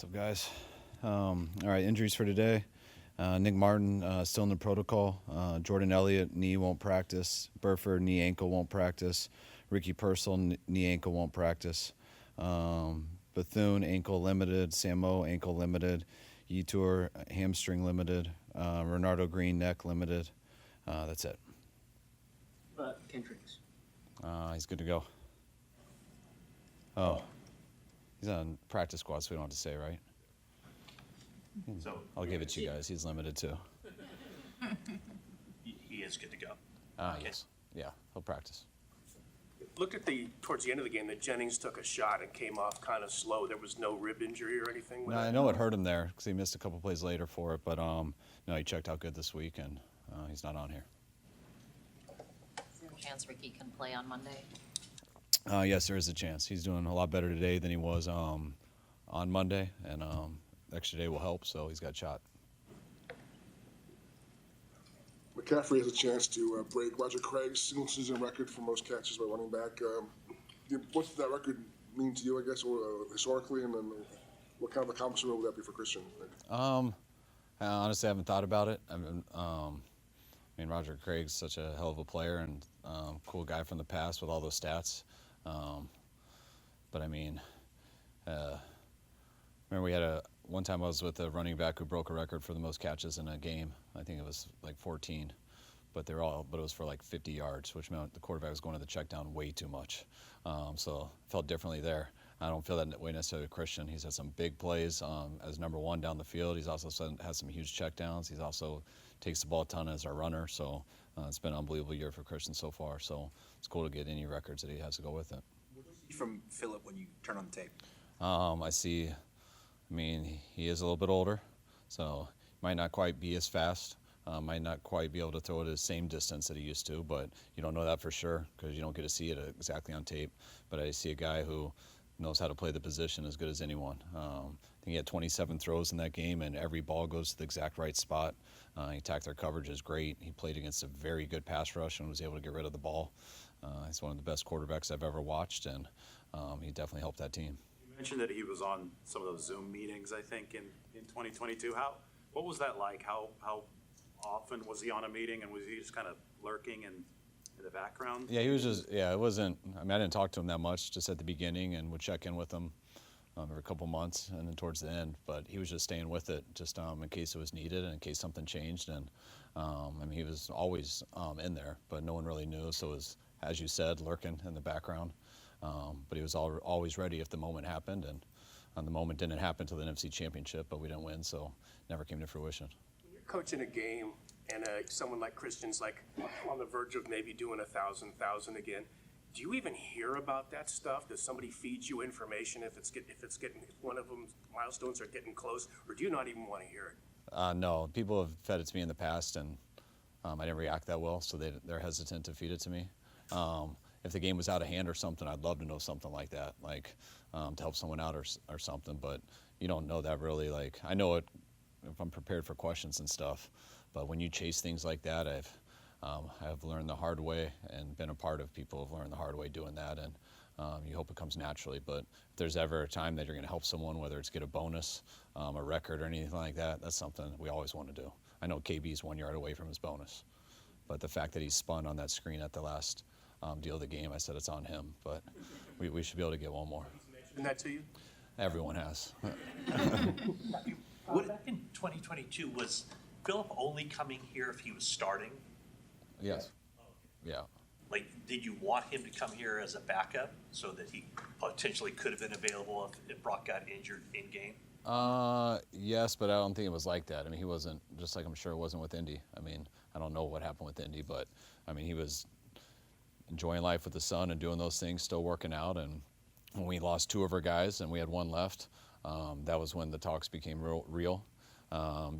What's up, guys? All right, injuries for today. Nick Martin still in the protocol. Jordan Elliott, knee, won't practice. Burford, knee, ankle, won't practice. Ricky Purcell, knee, ankle, won't practice. Bethune, ankle limited. Samo, ankle limited. Yetur, hamstring limited. Renardo Green, neck limited. That's it. Kendricks. He's good to go. Oh, he's on practice squad, so we don't have to say, right? So I'll give it to you guys. He's limited too. he is good to go. Yes. Yeah, he'll practice. Looked at towards the end of the game that Jennings took a shot and came off kind of slow. There was no rib injury or anything with No, that? I know it hurt him there because he missed a couple plays later for it, but no, he checked out good this week, and he's not on here. Is there a chance Ricky can play on Monday? Yes, there is a chance. He's doing a lot better today than he was on Monday, and extra day will help, so he's got a shot. McCaffrey has a chance to break Roger Craig's single-season record for most catches by running back. What does that record mean to you, I guess, or historically, and then what kind of accomplishment would that be for Christian? I honestly haven't thought about it. I mean, Roger Craig's such a hell of a player and cool guy from the past with all those stats. But I mean, remember we had one time I was with a running back who broke a record for the most catches in a game. I think it was like 14, but it was for like 50 yards, which meant the quarterback was going to the check down way too much. So felt differently there. I don't feel that way necessarily with Christian. He's had some big plays as number one down the field. He's also had some huge checkdowns. He's also takes the ball a ton as our runner. So it's been an unbelievable year for Christian so far. So it's cool to get any records that he has to go with it. What do you see from Phillip when you turn on the tape? I mean, he is a little bit older, so might not quite be as fast. Might not quite be able to throw it the same distance that he used to, but you don't know that for sure because you don't get to see it exactly on tape. But I see a guy who knows how to play the position as good as anyone. I think he had 27 throws in that game, and every ball goes to the exact right spot. He attacked their coverages great. He played against a very good pass rush and was able to get rid of the ball. He's one of the best quarterbacks I've ever watched, and he definitely helped that team. You mentioned that he was on some of those Zoom meetings, I think, in 2022. What was that like? How often was he on a meeting, and was he just kind of lurking in the background? Yeah, he was just, it wasn't, I mean, I didn't talk to him that much, just at the beginning, and would check in with him every couple months and then towards the end, but he was just staying with it just in case it was needed and in case something changed, and I mean, he was always in there, but no one really knew, so it was, as you said, lurking in the background, but he was always ready if the moment happened, and the moment didn't happen until the NFC Championship, but we didn't win, so never came to fruition. When you're coaching a game and someone like Christian's like on the verge of maybe doing 1,000 again, do you even hear about that stuff? Does somebody feed you information if one of them milestones are getting close, or do you not even want to hear it? No, people have fed it to me in the past, and I didn't react that well, so they're hesitant to feed it to me. If the game was out of hand or something, I'd love to know something like that, like to help someone out or something, but you don't know that really. Like, I know it if I'm prepared for questions and stuff, but when you chase things like that, I've learned the hard way and been a part of people who've learned the hard way doing that, and you hope it comes naturally. But if there's ever a time that you're going to help someone, whether it's get a bonus, a record, or anything like that, that's something we always want to do. I know KB's 1 yard away from his bonus, but the fact that he spun on that screen at the last deal of the game, I said it's on him, but we should be able to get one more. Isn't that to you? Everyone has. Back in 2022, was Phillip only coming here if he was starting? Yes. Yeah. Like, did you want him to come here as a backup so that he potentially could have been available if Brock got injured in game? Yes, but I don't think it was like that. I mean, he wasn't, just like I'm sure it wasn't with Indy. I mean, I don't know what happened with Indy, but I mean, he was enjoying life with the son and doing those things, still working out. And when we lost 2 of our guys and we had 1 left, that was when the talks became real.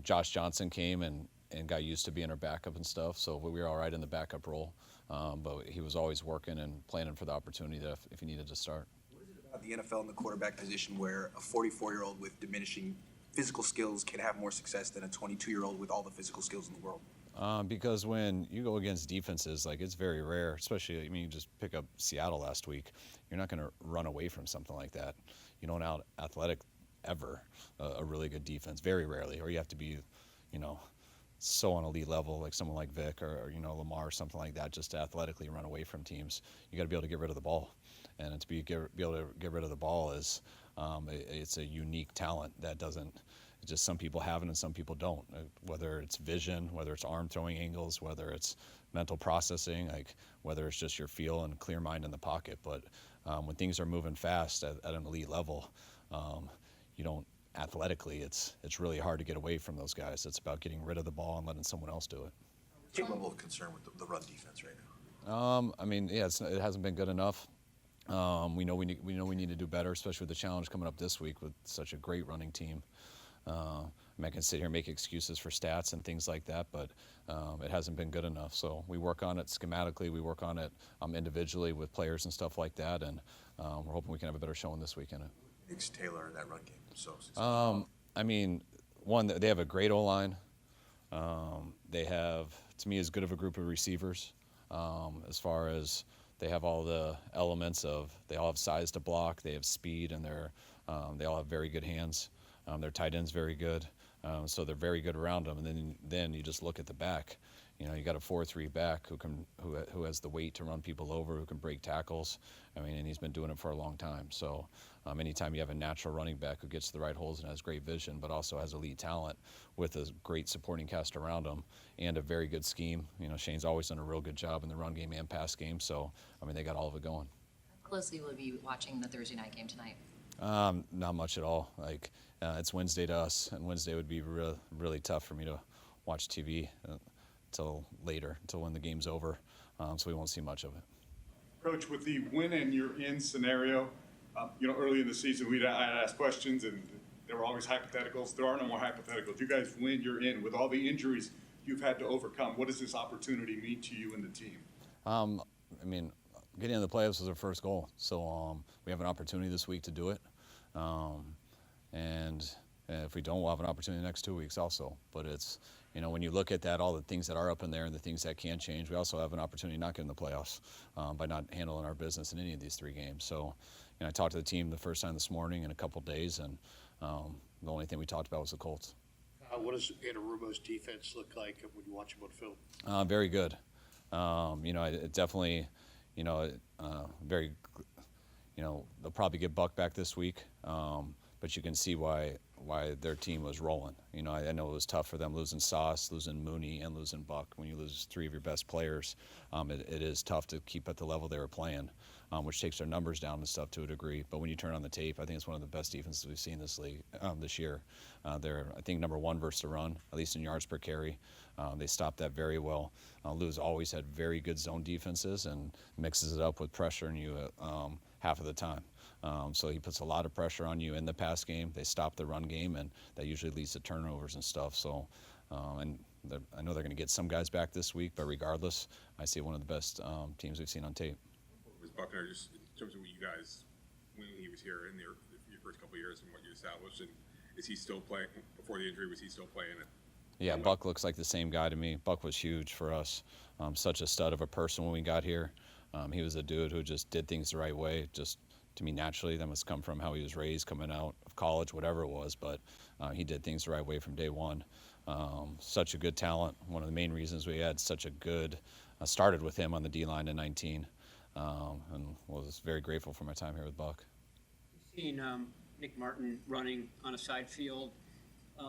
Josh Johnson came and got used to being our backup and stuff, so we were all right in the backup role. But he was always working and planning for the opportunity that if he needed to start. What is it about the NFL and the quarterback position where a 44-year-old with diminishing physical skills can have more success than a 22-year-old with all the physical skills in the world? Because when you go against defenses, like, it's very rare, especially, I mean, you just pick up Seattle last week. You're not going to run away from something like that. You don't out-athletic ever a really good defense, very rarely, or you have to be, you know, so on elite level, like someone like Vic or you know, Lamar or something like that, just to athletically run away from teams. You got to be able to get rid of the ball, and to be able to get rid of the ball is it's a unique talent that doesn't. Just some people have it and some people don't. Whether it's vision, whether it's arm throwing angles, whether it's mental processing, like whether it's just your feel and clear mind in the pocket. But when things are moving fast at an elite level, you don't athletically. It's really hard to get away from those guys. It's about getting rid of the ball and letting someone else do it. What's your level of concern with the run defense right now? I mean, yeah, it hasn't been good enough. We know we need to do better, especially with the challenge coming up this week with such a great running team. I mean, I can sit here and make excuses for stats and things like that, but it hasn't been good enough. So we work on it schematically. We work on it individually with players and stuff like that, and we're hoping we can have a better showing this weekend. Makes Taylor in that run game so successful. I mean, one, they have a great O-line. They have, to me, as good of a group of receivers as far as they have all the elements of, they all have size to block, they have speed, and they all have very good hands. Their tight end's very good, so they're very good around them. And then you just look at the back. You know, you got a 4-3 back who has the weight to run people over, who can break tackles. I mean, and he's been doing it for a long time. So anytime you have a natural running back who gets to the right holes and has great vision, but also has elite talent with a great supporting cast around him and a very good scheme. You know, Shane's always done a real good job in the run game and pass game. So I mean, they got all of it going. How closely will you be watching the Thursday night game tonight? Not much at all. Like it's Wednesday to us, and Wednesday would be really tough for me to watch TV until later, until when the game's over. So we won't see much of it. Coach, with the win and you're in scenario, you know, early in the season, I asked questions and there were always hypotheticals. There are no more hypotheticals. You guys win, you're in. With all the injuries you've had to overcome, what does this opportunity mean to you and the team? I mean, getting into the playoffs was our first goal. So we have an opportunity this week to do it. And if we don't, we'll have an opportunity the next 2 weeks also. But it's, you know, when you look at that, all the things that are up in there and the things that can change, we also have an opportunity not get in the playoffs by not handling our business in any of these 3 games. So, you know, I talked to the team the first time this morning in a couple of days, and the only thing we talked about was the Colts. What does Anarumo's defense look like when you watch him on film? Very good. You know, it definitely, you know, very, you know, they'll probably get Buck back this week, but you can see why their team was rolling. You know, I know it was tough for them losing Sauce, losing Mooney, and losing Buck. When you lose 3 of your best players, it is tough to keep at the level they were playing, which takes their numbers down and stuff to a degree. But when you turn on the tape, I think it's one of the best defenses we've seen this league this year. They're, I think, number 1 versus the run, at least in yards per carry. They stopped that very well. Lou's always had very good zone defenses and mixes it up with pressuring you half of the time. So he puts a lot of pressure on you in the pass game. They stop the run game, and that usually leads to turnovers and stuff. So, and I know they're going to get some guys back this week, but regardless, I see one of the best teams we've seen on tape. Was Buckner, just in terms of what you guys, when he was here in your first couple of years and what you established, and is he still playing, before the injury, was he still playing it? Yeah, Buck looks like the same guy to me. Buck was huge for us. Such a stud of a person when we got here. He was a dude who just did things the right way, just to me naturally. That must come from how he was raised coming out of college, whatever it was, but he did things the right way from day one. Such a good talent. One of the main reasons we had such a good, started with him on the D-line in 19, and was very grateful for my time here with Buck. We've seen Nick Martin running on a side field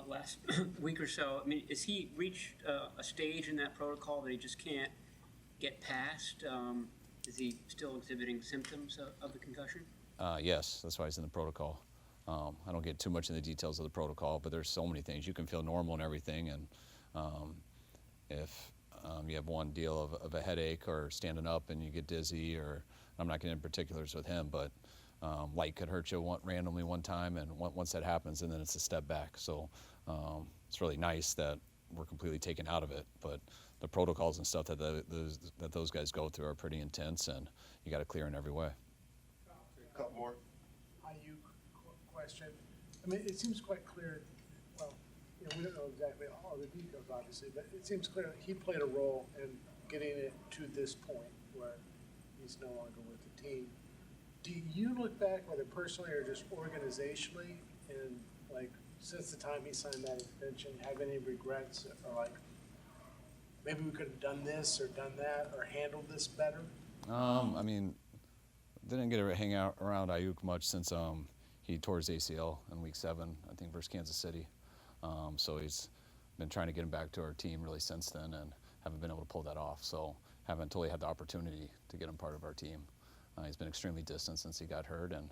last week or so. I mean, has he reached a stage in that protocol that he just can't get past? Is he still exhibiting symptoms of the concussion? Yes, that's why he's in the protocol. I don't get too much in the details of the protocol, but there's so many things. You can feel normal and everything, and if you have one deal of a headache or standing up and you get dizzy, or I'm not getting into particulars with him, but light could hurt you randomly one time, and once that happens, and then it's a step back. So it's really nice that we're completely taken out of it, but the protocols and stuff that those guys go through are pretty intense, and you got to clear in every way. A couple more. Aiyuk question. I mean, it seems quite clear. Well, you know, we don't know exactly all the details, obviously, but it seems clear that he played a role in getting it to this point where he's no longer with the team. Do you look back, whether personally or just organizationally, And like, since the time he signed that extension, have any regrets or like, maybe we could have done this or done that or handled this better? I mean, didn't get to hang out around Aiyuk much since he tore his ACL in Week 7, I think, versus Kansas City. So he's been trying to get him back to our team really since then, and haven't been able to pull that off. So haven't totally had the opportunity to get him part of our team. He's been extremely distant since he got hurt, and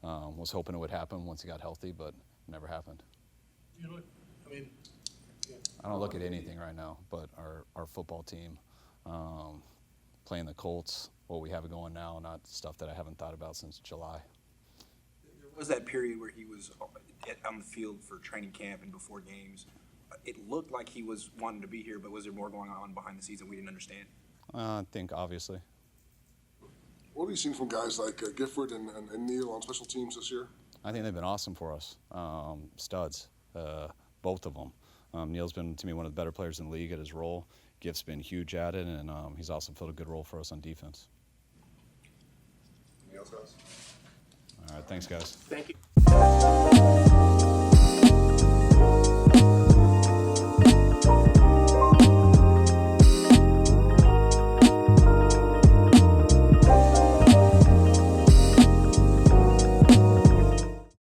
was hoping it would happen once he got healthy, but it never happened. You look, I mean, yeah. I don't look at anything right now but our football team, playing the Colts, what we have going now, not stuff that I haven't thought about since July. There was that period where he was on the field for training camp and before games. It looked like he was wanting to be here, but was there more going on behind the scenes that we didn't understand? I think, obviously. What have you seen from guys like Gifford and Neal on special teams this year? I think they've been awesome for us. Studs, both of them. Neal's been, to me, one of the better players in the league at his role. Gift's been huge at it, and he's also filled a good role for us on defense. Anything else, guys? All right, thanks, guys. Thank you.